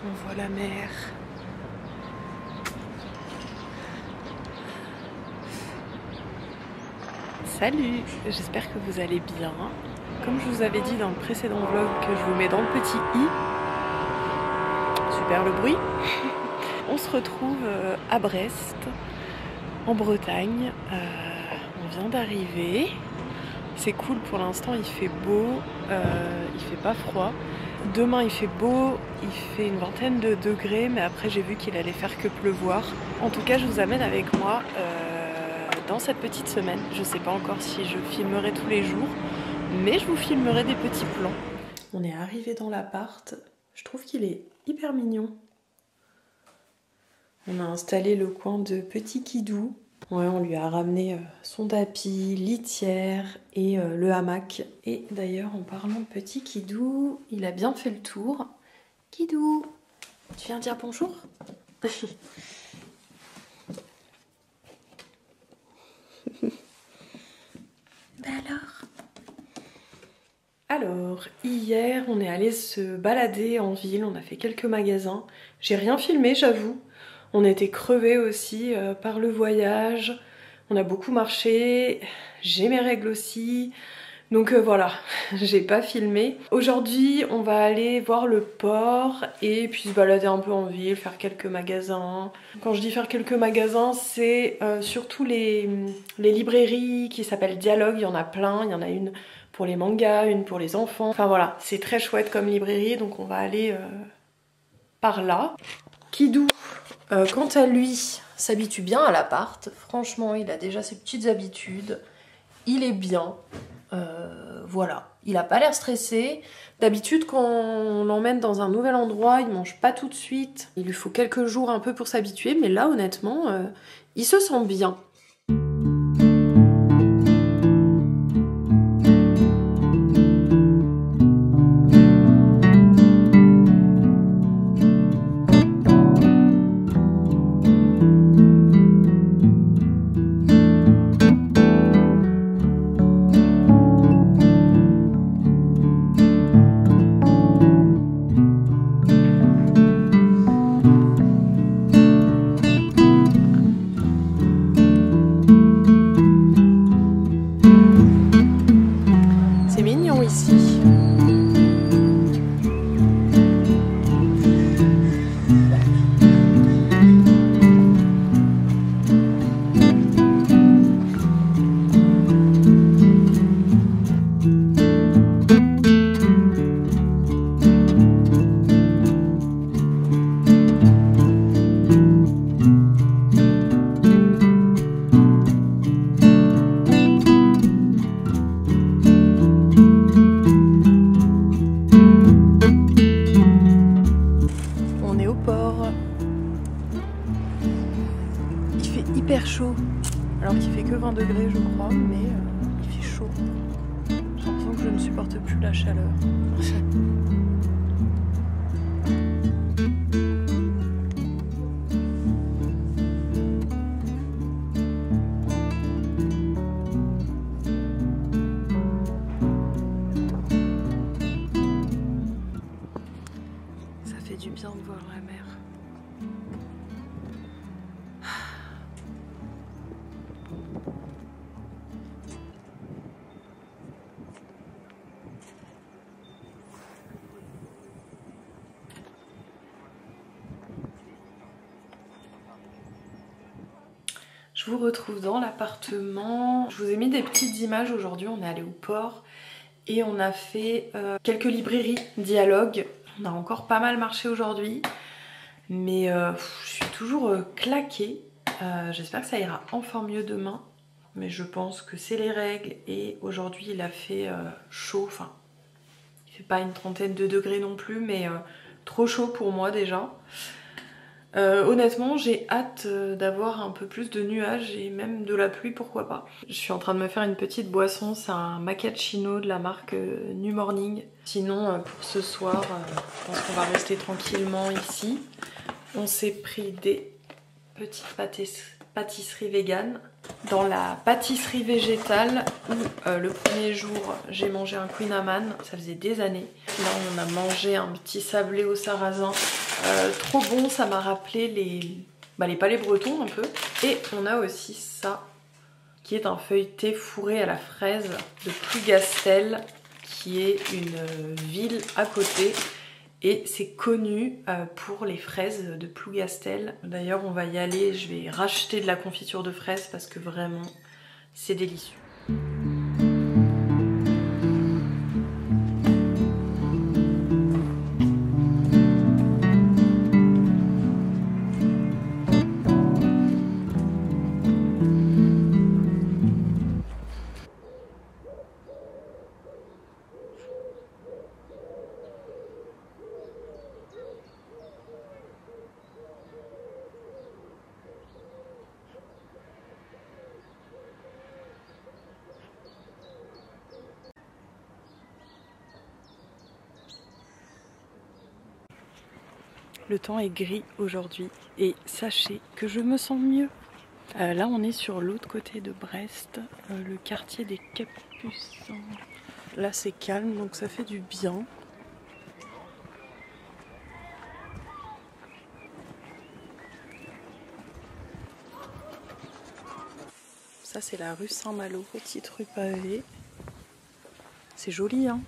On voit la mer. Salut, j'espère que vous allez bien. Comme je vous avais dit dans le précédent vlog que je vous mets dans le petit i, super le bruit, on se retrouve à Brest, en Bretagne. On vient d'arriver. C'est cool pour l'instant, il fait beau, il fait pas froid. Demain il fait beau, il fait une vingtaine de degrés, mais après j'ai vu qu'il allait faire que pleuvoir. En tout cas, je vous amène avec moi dans cette petite semaine. Je sais pas encore si je filmerai tous les jours, mais je vous filmerai des petits plans. On est arrivé dans l'appart, je trouve qu'il est hyper mignon. On a installé le coin de Petit Kidou. Ouais, on lui a ramené son tapis, litière et le hamac. Et d'ailleurs, en parlant de Petit Kidou, il a bien fait le tour. Kidou, tu viens dire bonjour? Ben alors, hier, on est allé se balader en ville, on a fait quelques magasins. J'ai rien filmé, j'avoue. On était crevés aussi par le voyage. On a beaucoup marché. J'ai mes règles aussi. Donc voilà, j'ai pas filmé. Aujourd'hui, on va aller voir le port et puis se balader un peu en ville, faire quelques magasins. Quand je dis faire quelques magasins, c'est surtout les librairies qui s'appellent Dialogue. Il y en a plein. Il y en a une pour les mangas, une pour les enfants. Enfin voilà, c'est très chouette comme librairie, donc on va aller par là. Kidou, quant à lui, s'habitue bien à l'appart. Franchement, il a déjà ses petites habitudes. Il est bien. Voilà. Il a pas l'air stressé. D'habitude, quand on l'emmène dans un nouvel endroit, il mange pas tout de suite. Il lui faut quelques jours un peu pour s'habituer, mais là, honnêtement, il se sent bien. C'est mignon ici. On est au port. Il fait hyper chaud. Alors qu'il fait que 20 degrés, je crois, mais il fait chaud. J'ai l'impression que je ne supporte plus la chaleur. Ça fait du bien de voir la mer. Je vous retrouve dans l'appartement. Je vous ai mis des petites images aujourd'hui. On est allé au port et on a fait quelques librairies Dialogue. On a encore pas mal marché aujourd'hui, mais je suis toujours claquée. J'espère que ça ira enfin mieux demain, mais je pense que c'est les règles et aujourd'hui il a fait chaud. Enfin, il fait pas une trentaine de degrés non plus, mais trop chaud pour moi déjà. Honnêtement, j'ai hâte d'avoir un peu plus de nuages et même de la pluie, pourquoi pas. Je suis en train de me faire une petite boisson, c'est un macchiato de la marque New Morning. Sinon, pour ce soir, je pense qu'on va rester tranquillement ici. On s'est pris des petits pâtisserie végane. Dans la pâtisserie végétale où le premier jour j'ai mangé un Queen Amman, ça faisait des années. Là on a mangé un petit sablé au sarrasin, trop bon, ça m'a rappelé les palais bretons un peu. Et on a aussi ça qui est un feuilleté fourré à la fraise de Plougastel, qui est une ville à côté. Et c'est connu pour les fraises de Plougastel. D'ailleurs on va y aller, je vais racheter de la confiture de fraises parce que vraiment c'est délicieux. Le temps est gris aujourd'hui et sachez que je me sens mieux. Là on est sur l'autre côté de Brest, le quartier des Capucins. Là c'est calme donc ça fait du bien. Ça c'est la rue Saint-Malo, petite rue pavée. C'est joli hein.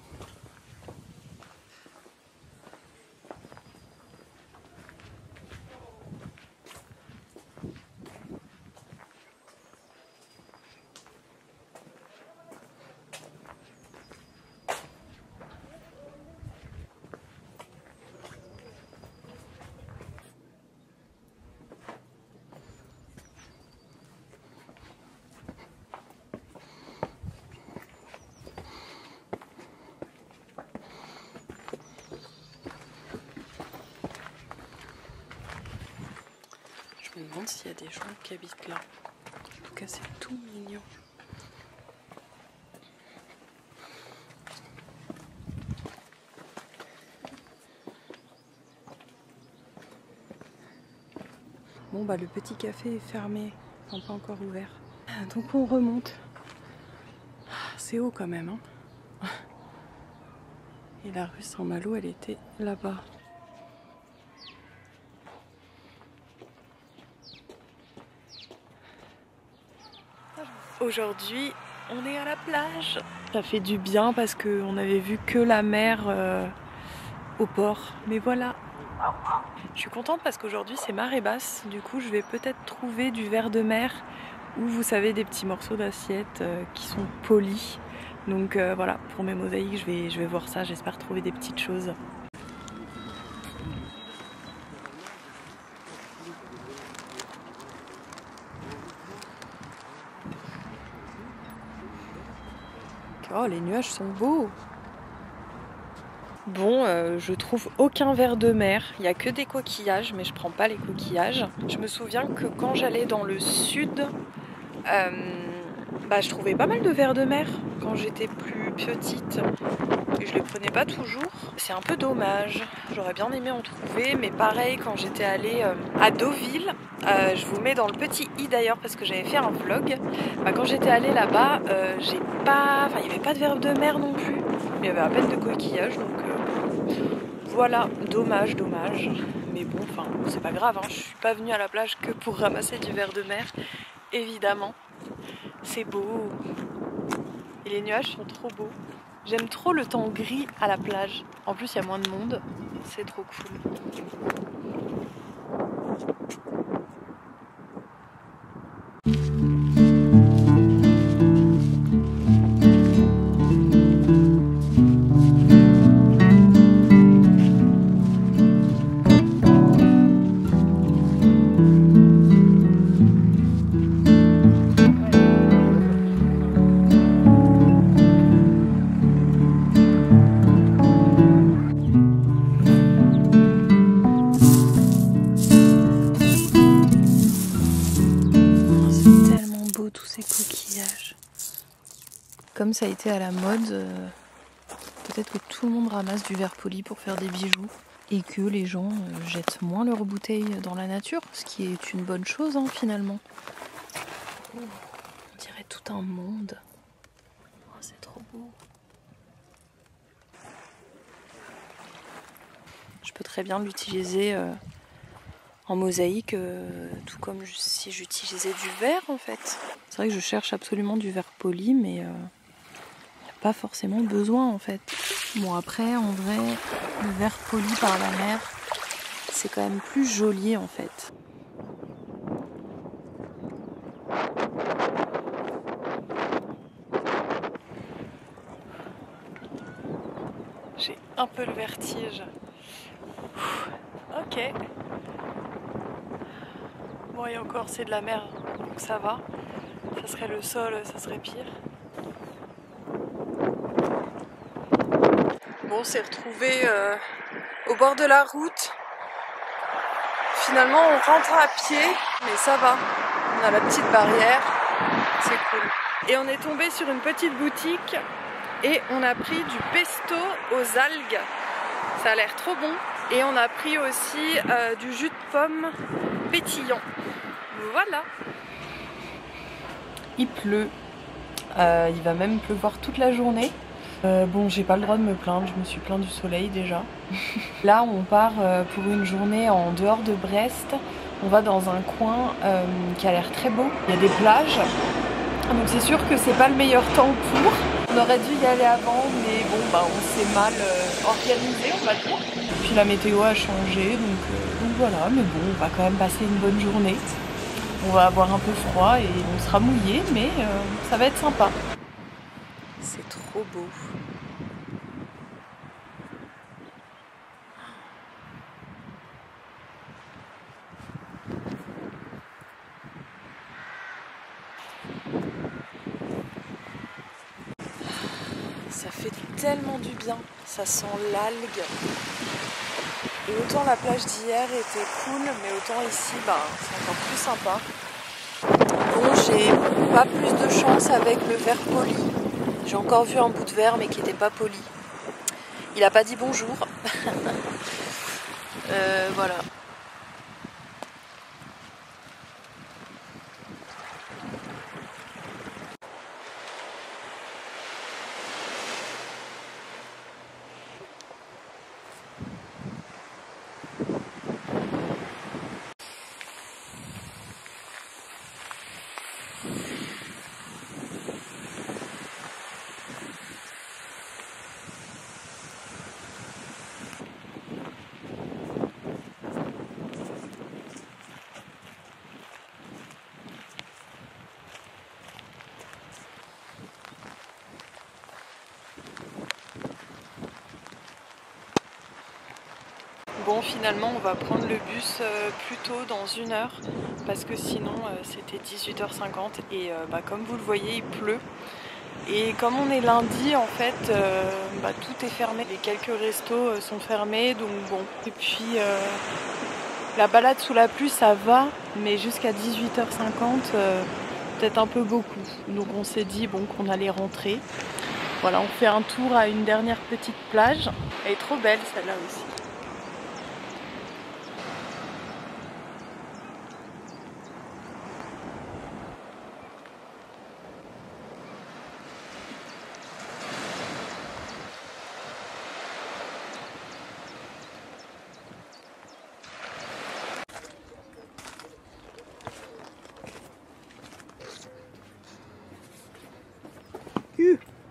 Je me demande s'il y a des gens qui habitent là. En tout cas, c'est tout mignon. Bon bah le petit café est fermé, enfin pas encore ouvert. Donc on remonte. C'est haut quand même hein. Et la rue Saint-Malo elle était là-bas. Aujourd'hui, on est à la plage. Ça fait du bien parce qu'on avait vu que la mer au port. Mais voilà. Je suis contente parce qu'aujourd'hui c'est marée basse. Du coup, je vais peut-être trouver du ver de mer ou vous savez des petits morceaux d'assiette qui sont polis. Donc voilà, pour mes mosaïques, je vais voir ça. J'espère trouver des petites choses. Oh, les nuages sont beaux. Bon, je trouve aucun ver de mer. Il n'y a que des coquillages, mais je prends pas les coquillages. Je me souviens que quand j'allais dans le sud, je trouvais pas mal de vers de mer quand j'étais plus petite. Et je les prenais pas toujours. C'est un peu dommage. J'aurais bien aimé en trouver, mais pareil quand j'étais allée à Deauville, je vous mets dans le petit i d'ailleurs parce que j'avais fait un vlog. Quand j'étais allée là-bas, il n'y avait pas de vers de mer non plus. Il y avait à peine de coquillages, donc voilà, dommage. Mais bon, c'est pas grave, hein. Je suis pas venue à la plage que pour ramasser du ver de mer, évidemment. C'est beau. Et les nuages sont trop beaux. J'aime trop le temps gris à la plage. En plus, il y a moins de monde. C'est trop cool. Comme ça a été à la mode, peut-être que tout le monde ramasse du verre poli pour faire des bijoux. et que les gens jettent moins leurs bouteilles dans la nature, ce qui est une bonne chose hein, finalement. Oh, on dirait tout un monde. Oh, c'est trop beau. Je peux très bien l'utiliser en mosaïque, tout comme si j'utilisais du verre en fait. C'est vrai que je cherche absolument du verre poli, mais il n'y a pas forcément besoin en fait. Bon après, en vrai, le verre poli par la mer, c'est quand même plus joli en fait. J'ai un peu le vertige. Ok. Bon et encore c'est de la mer, donc ça va. Ça serait le sol, ça serait pire. Bon, on s'est retrouvés au bord de la route. Finalement on rentre à pied, mais ça va. On a la petite barrière, c'est cool. Et on est tombé sur une petite boutique et on a pris du pesto aux algues. Ça a l'air trop bon. Et on a pris aussi du jus de pomme pétillant. Voilà. Il pleut. Il va même pleuvoir toute la journée. Bon, j'ai pas le droit de me plaindre, je me suis plaint du soleil déjà. Là, on part pour une journée en dehors de Brest. On va dans un coin qui a l'air très beau. Il y a des plages. Donc c'est sûr que c'est pas le meilleur temps pour. On aurait dû y aller avant, mais bon, bah on s'est mal organisé, on va dire. Puis la météo a changé, donc voilà. Mais bon, on va quand même passer une bonne journée. On va avoir un peu froid et on sera mouillé, mais ça va être sympa. C'est trop beau. Ça fait tellement du bien, ça sent l'algue. Et autant la plage d'hier était cool, mais autant ici, bah, c'est encore plus sympa. Bon, j'ai pas plus de chance avec le verre poli. J'ai encore vu un bout de verre, mais qui n'était pas poli. Il a pas dit bonjour. Voilà. Bon, finalement, on va prendre le bus plus tôt, dans 1 heure, parce que sinon, c'était 18h50 et bah, comme vous le voyez, il pleut. Et comme on est lundi, en fait, bah, tout est fermé. Les quelques restos sont fermés, donc bon. Et puis, la balade sous la pluie, ça va, mais jusqu'à 18h50, peut-être un peu beaucoup. Donc on s'est dit bon, qu'on allait rentrer. Voilà, on fait un tour à une dernière petite plage. Elle est trop belle, celle-là aussi.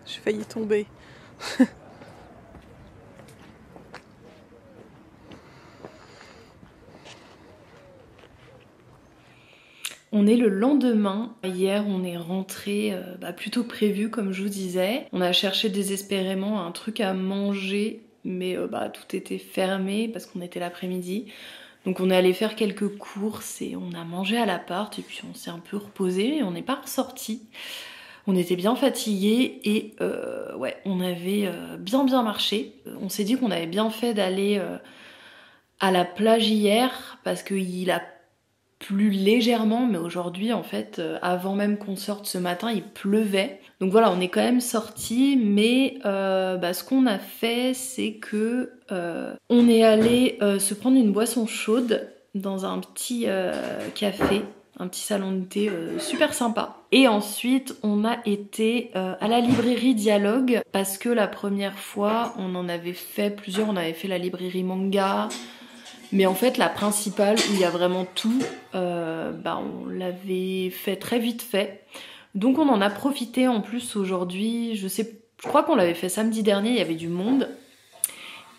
J'ai failli tomber. On est le lendemain. Hier, on est rentré plus tôt que prévu, comme je vous disais. On a cherché désespérément un truc à manger, mais tout était fermé parce qu'on était l'après-midi. Donc on est allé faire quelques courses et on a mangé à l'appart et puis on s'est un peu reposé et on n'est pas ressorti. On était bien fatigués et ouais, on avait bien marché. On s'est dit qu'on avait bien fait d'aller à la plage hier parce qu'il a plu légèrement, mais aujourd'hui en fait, avant même qu'on sorte ce matin, il pleuvait. Donc voilà, on est quand même sortis, mais ce qu'on a fait, c'est que On est allé se prendre une boisson chaude dans un petit café, un petit salon de thé super sympa. Et ensuite, on a été à la librairie Dialogue parce que la première fois, on en avait fait plusieurs. On avait fait la librairie manga, mais en fait, la principale où il y a vraiment tout, on l'avait fait très vite fait. Donc, on en a profité en plus aujourd'hui. Je crois qu'on l'avait fait samedi dernier. Il y avait du monde.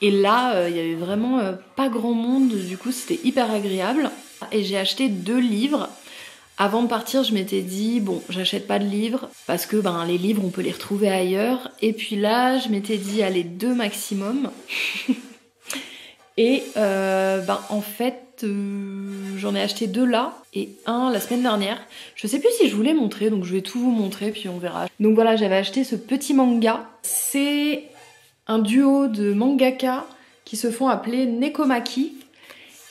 Et là, il y avait vraiment pas grand monde. Du coup, c'était hyper agréable. Et j'ai acheté 2 livres. Avant de partir, je m'étais dit, bon, j'achète pas de livres, parce que les livres, on peut les retrouver ailleurs. Et puis là, je m'étais dit, allez, 2 maximum. Et en fait, j'en ai acheté 2 là, et 1 la semaine dernière. Je sais plus si je vous l'ai montré, donc je vais tout vous montrer, puis on verra. Donc voilà, j'avais acheté ce petit manga. C'est un duo de mangaka qui se font appeler Nekomaki.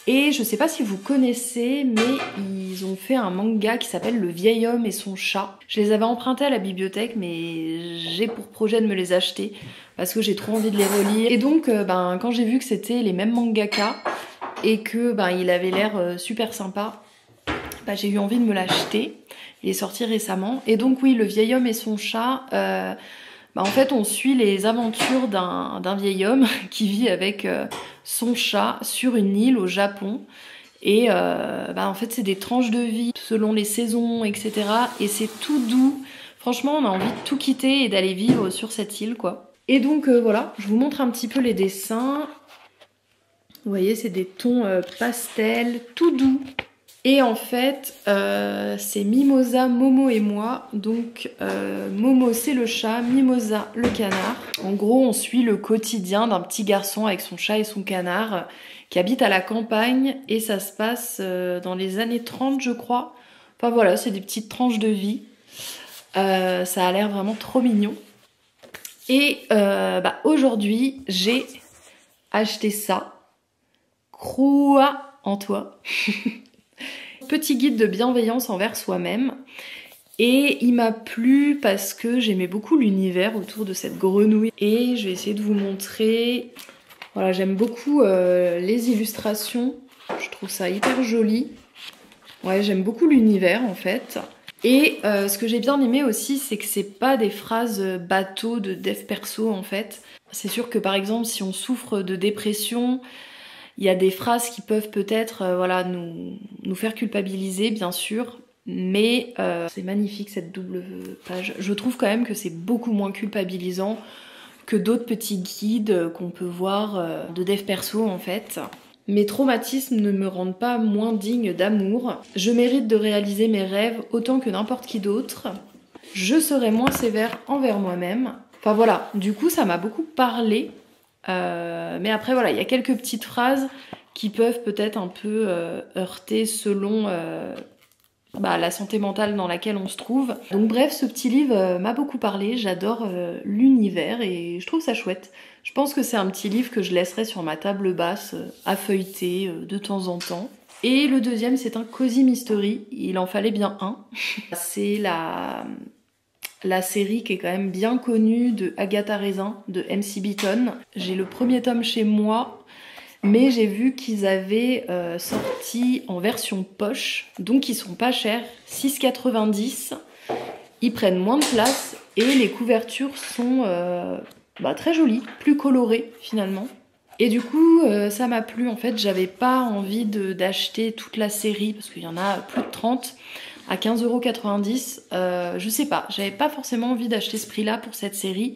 Et je sais pas si vous connaissez, mais ils ont fait un manga qui s'appelle Le vieil homme et son chat. Je les avais empruntés à la bibliothèque, mais j'ai pour projet de me les acheter parce que j'ai trop envie de les relire. Et donc, quand j'ai vu que c'était les mêmes mangaka et que il avait l'air super sympa, j'ai eu envie de me l'acheter. Il est sorti récemment. Et donc oui, Le vieil homme et son chat... en fait, on suit les aventures d'un vieil homme qui vit avec son chat sur une île au Japon. Et en fait, c'est des tranches de vie selon les saisons, etc. Et c'est tout doux. Franchement, on a envie de tout quitter et d'aller vivre sur cette île, quoi. Et donc, voilà, je vous montre un petit peu les dessins. Vous voyez, c'est des tons pastel, tout doux. Et en fait, c'est Mimosa, Momo et moi. Donc Momo c'est le chat, Mimosa le canard. En gros, on suit le quotidien d'un petit garçon avec son chat et son canard qui habite à la campagne et ça se passe dans les années 30 je crois. Enfin voilà, c'est des petites tranches de vie. Ça a l'air vraiment trop mignon. Et aujourd'hui, j'ai acheté ça. Croix en toi. Petit guide de bienveillance envers soi-même. Et il m'a plu parce que j'aimais beaucoup l'univers autour de cette grenouille. Et je vais essayer de vous montrer. Voilà, j'aime beaucoup les illustrations. Je trouve ça hyper joli. Ouais, j'aime beaucoup l'univers en fait. Et ce que j'ai bien aimé aussi, c'est que c'est pas des phrases bateau de dev perso en fait. C'est sûr que par exemple, si on souffre de dépression, il y a des phrases qui peuvent peut-être nous faire culpabiliser, bien sûr, mais c'est magnifique cette double page. Je trouve quand même que c'est beaucoup moins culpabilisant que d'autres petits guides qu'on peut voir de dev perso en fait. Mes traumatismes ne me rendent pas moins digne d'amour. Je mérite de réaliser mes rêves autant que n'importe qui d'autre. Je serai moins sévère envers moi-même. Enfin voilà, du coup ça m'a beaucoup parlé. Mais après voilà, il y a quelques petites phrases qui peuvent peut-être un peu heurter selon la santé mentale dans laquelle on se trouve. Donc bref, ce petit livre m'a beaucoup parlé, j'adore l'univers et je trouve ça chouette. Je pense que c'est un petit livre que je laisserai sur ma table basse à feuilleter de temps en temps. Et le deuxième, c'est un Cozy Mystery, il en fallait bien un. C'est la série qui est quand même bien connue de Agatha Raisin de MC Beaton. J'ai le premier tome chez moi, mais j'ai vu qu'ils avaient sorti en version poche, donc ils sont pas chers, 6,90 €. Ils prennent moins de place et les couvertures sont très jolies, plus colorées finalement. Et du coup, ça m'a plu en fait, j'avais pas envie d'acheter toute la série parce qu'il y en a plus de 30 à 15,90 €. Je sais pas, j'avais pas forcément envie d'acheter ce prix-là pour cette série,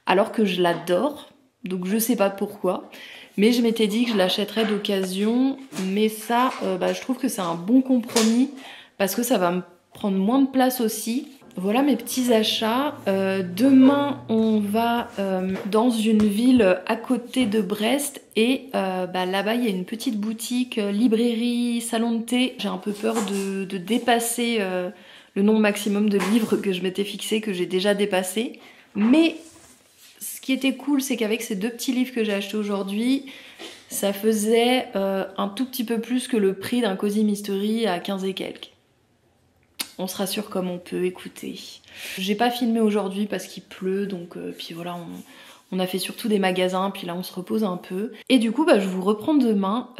alors que je l'adore, donc je sais pas pourquoi. Mais je m'étais dit que je l'achèterais d'occasion, mais ça, je trouve que c'est un bon compromis, parce que ça va me prendre moins de place aussi. Voilà mes petits achats. Demain, on va dans une ville à côté de Brest et là-bas, il y a une petite boutique, librairie, salon de thé. J'ai un peu peur de dépasser le nombre maximum de livres que je m'étais fixé, que j'ai déjà dépassé. Mais ce qui était cool, c'est qu'avec ces 2 petits livres que j'ai achetés aujourd'hui, ça faisait un tout petit peu plus que le prix d'un Cozy Mystery à 15 et quelques. On se rassure comme on peut, écouter. J'ai pas filmé aujourd'hui parce qu'il pleut, donc puis voilà, On a fait surtout des magasins, puis là on se repose un peu. Et du coup, je vous reprends demain,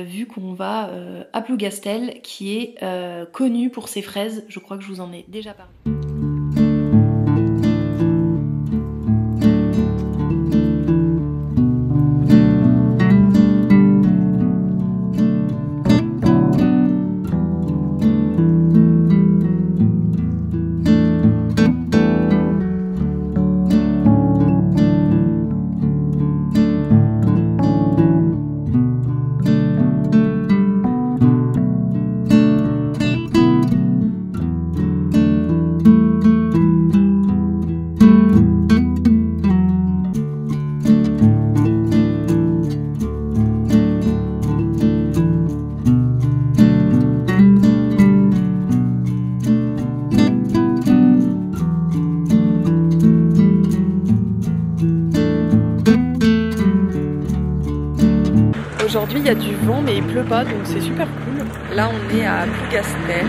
vu qu'on va à Plougastel, qui est connu pour ses fraises. Je crois que je vous en ai déjà parlé. Aujourd'hui il y a du vent mais il pleut pas donc c'est super cool. Là on est à Plougastel.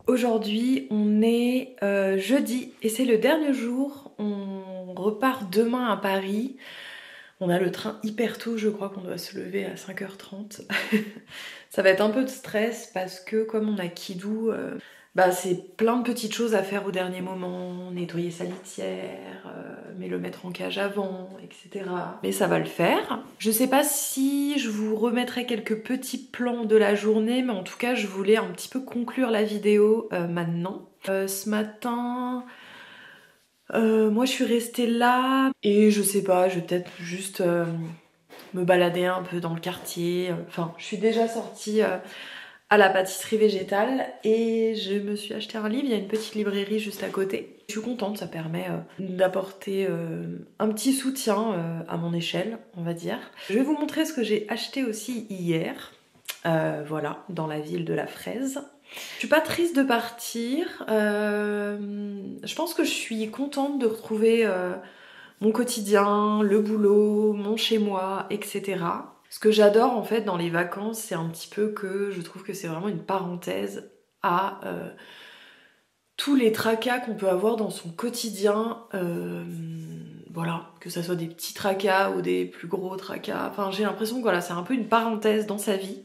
Aujourd'hui on est jeudi et c'est le dernier jour, on repart demain à Paris. On a le train hyper tôt, je crois qu'on doit se lever à 5h30. Ça va être un peu de stress parce que comme on a Kidou, c'est plein de petites choses à faire au dernier moment. Nettoyer sa litière, mais le mettre en cage avant, etc. Mais ça va le faire. Je sais pas si je vous remettrai quelques petits plans de la journée, mais en tout cas je voulais un petit peu conclure la vidéo maintenant. Ce matin... moi je suis restée là et je sais pas, je vais peut-être juste me balader un peu dans le quartier. Enfin, je suis déjà sortie à la pâtisserie végétale et je me suis acheté un livre, il y a une petite librairie juste à côté. Je suis contente, ça permet d'apporter un petit soutien à mon échelle, on va dire. Je vais vous montrer ce que j'ai acheté aussi hier, voilà, dans la ville de la fraise. Je suis pas triste de partir, je pense que je suis contente de retrouver mon quotidien, le boulot, mon chez-moi, etc. Ce que j'adore en fait dans les vacances, c'est un petit peu que je trouve que c'est vraiment une parenthèse à tous les tracas qu'on peut avoir dans son quotidien, voilà, que ça soit des petits tracas ou des plus gros tracas, enfin j'ai l'impression que voilà, c'est un peu une parenthèse dans sa vie.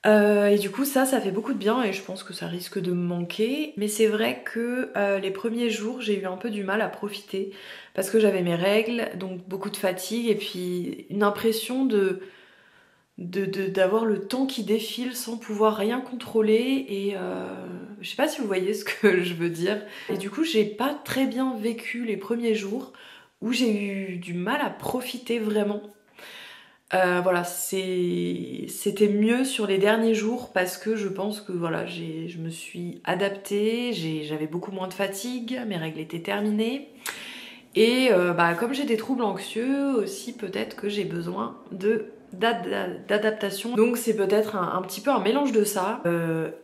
Et du coup ça fait beaucoup de bien et je pense que ça risque de me manquer, mais c'est vrai que les premiers jours j'ai eu un peu du mal à profiter parce que j'avais mes règles, donc beaucoup de fatigue et puis une impression d'avoir le temps qui défile sans pouvoir rien contrôler et je sais pas si vous voyez ce que je veux dire. Et du coup j'ai pas très bien vécu les premiers jours où j'ai eu du mal à profiter vraiment. Voilà, c'était mieux sur les derniers jours parce que je pense que voilà, je me suis adaptée, j'avais beaucoup moins de fatigue, mes règles étaient terminées. Et comme j'ai des troubles anxieux aussi, peut-être que j'ai besoin de d'adaptation. Donc c'est peut-être un petit peu un mélange de ça.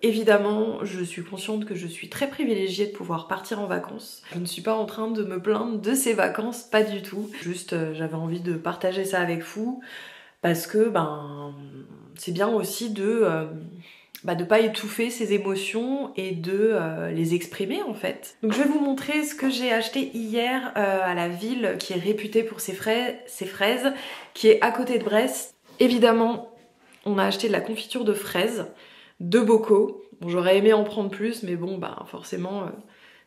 Évidemment, je suis consciente que je suis très privilégiée de pouvoir partir en vacances. Je ne suis pas en train de me plaindre de ces vacances, pas du tout. Juste, j'avais envie de partager ça avec vous parce que c'est bien aussi de pas étouffer ses émotions et de les exprimer en fait. Donc je vais vous montrer ce que j'ai acheté hier à la ville qui est réputée pour ses fraises, qui est à côté de Brest. Évidemment, on a acheté de la confiture de fraises, 2 bocaux. Bon, j'aurais aimé en prendre plus, mais bon, forcément,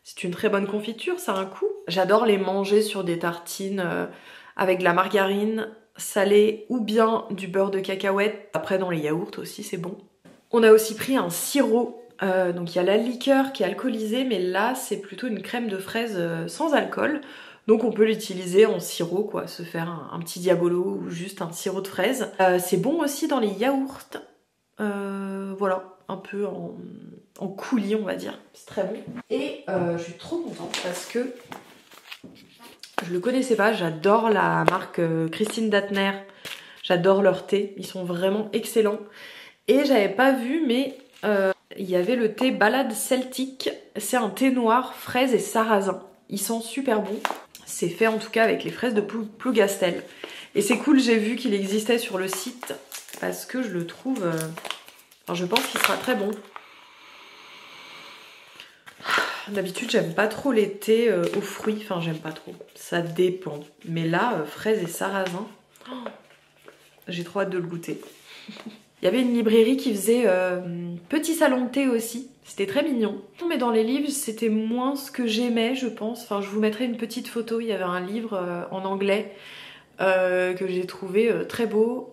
c'est une très bonne confiture, ça a un coût. J'adore les manger sur des tartines avec de la margarine salée ou bien du beurre de cacahuète. Après, dans les yaourts aussi, c'est bon. On a aussi pris un sirop, donc il y a la liqueur qui est alcoolisée, mais là c'est plutôt une crème de fraise sans alcool. Donc on peut l'utiliser en sirop, quoi, se faire un petit diabolo ou juste un sirop de fraise. C'est bon aussi dans les yaourts, voilà, un peu en coulis on va dire, c'est très bon. Et je suis trop contente parce que je le connaissais pas, j'adore la marque Christine Dattner, j'adore leur thé, ils sont vraiment excellents. Et j'avais pas vu, mais il y avait le thé Balade Celtique. C'est un thé noir, fraise et sarrasin. Il sent super bon. C'est fait en tout cas avec les fraises de Plougastel. Et c'est cool, j'ai vu qu'il existait sur le site parce que je le trouve... je pense qu'il sera très bon. D'habitude, j'aime pas trop les thés aux fruits. Enfin, j'aime pas trop. Ça dépend. Mais là, fraises et sarrasin, j'ai trop hâte de le goûter. Il y avait une librairie qui faisait petit salon de thé aussi, c'était très mignon. Mais dans les livres, c'était moins ce que j'aimais, je pense. Enfin, je vous mettrai une petite photo, il y avait un livre en anglais que j'ai trouvé très beau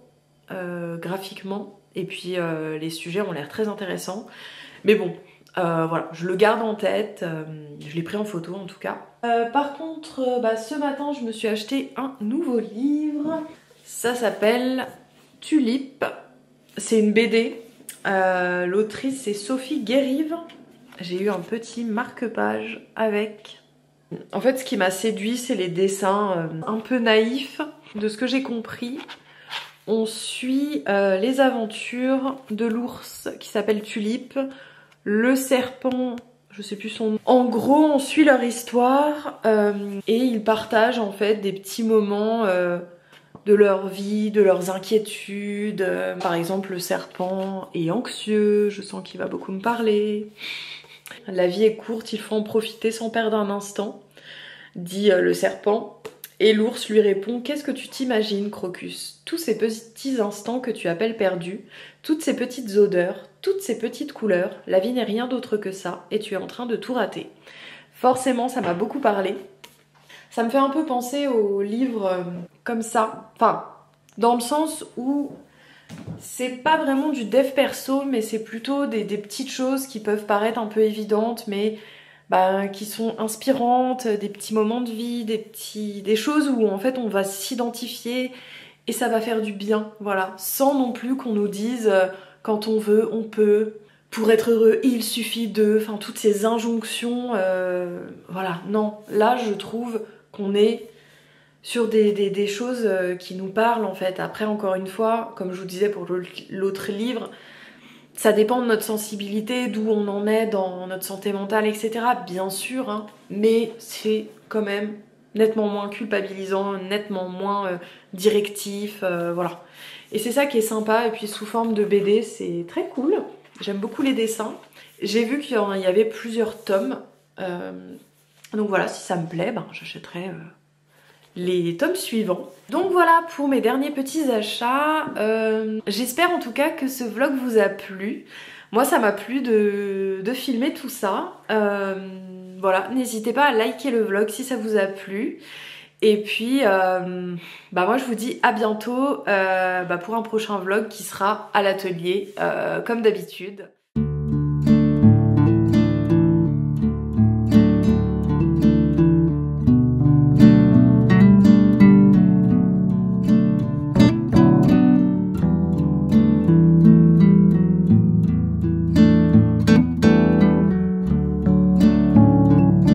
graphiquement. Et puis les sujets ont l'air très intéressants. Mais bon, voilà, je le garde en tête, je l'ai pris en photo en tout cas. Par contre, ce matin, je me suis acheté un nouveau livre. Ça s'appelle Tulipe. C'est une BD, l'autrice c'est Sophie Guérive. J'ai eu un petit marque-page avec. En fait ce qui m'a séduit c'est les dessins un peu naïfs. De ce que j'ai compris, on suit les aventures de l'ours qui s'appelle Tulipe, le serpent, je sais plus son nom. En gros on suit leur histoire et ils partagent en fait des petits moments de leur vie, de leurs inquiétudes. Par exemple, le serpent est anxieux, je sens qu'il va beaucoup me parler. La vie est courte, il faut en profiter sans perdre un instant, dit le serpent. Et l'ours lui répond: qu'est-ce que tu t'imagines, Crocus? Tous ces petits instants que tu appelles perdus, toutes ces petites odeurs, toutes ces petites couleurs, la vie n'est rien d'autre que ça, et tu es en train de tout rater. Forcément, ça m'a beaucoup parlé. Ça me fait un peu penser aux livres comme ça. Enfin, dans le sens où c'est pas vraiment du dev perso, mais c'est plutôt des petites choses qui peuvent paraître un peu évidentes, mais qui sont inspirantes, des petits moments de vie, des choses où en fait on va s'identifier et ça va faire du bien, voilà. Sans non plus qu'on nous dise quand on veut, on peut. Pour être heureux, il suffit de... Enfin, toutes ces injonctions, voilà. Non, là je trouve qu'on est sur des choses qui nous parlent en fait. Après encore une fois, comme je vous disais pour l'autre livre, ça dépend de notre sensibilité, d'où on en est dans notre santé mentale, etc. Bien sûr, hein, mais c'est quand même nettement moins culpabilisant, nettement moins directif, voilà. Et c'est ça qui est sympa, et puis sous forme de BD, c'est très cool. J'aime beaucoup les dessins. J'ai vu qu'il y avait plusieurs tomes. Donc voilà, si ça me plaît, j'achèterai les tomes suivants. Donc voilà pour mes derniers petits achats. J'espère en tout cas que ce vlog vous a plu. Moi ça m'a plu de filmer tout ça. Voilà, n'hésitez pas à liker le vlog si ça vous a plu. Et puis moi je vous dis à bientôt pour un prochain vlog qui sera à l'atelier comme d'habitude.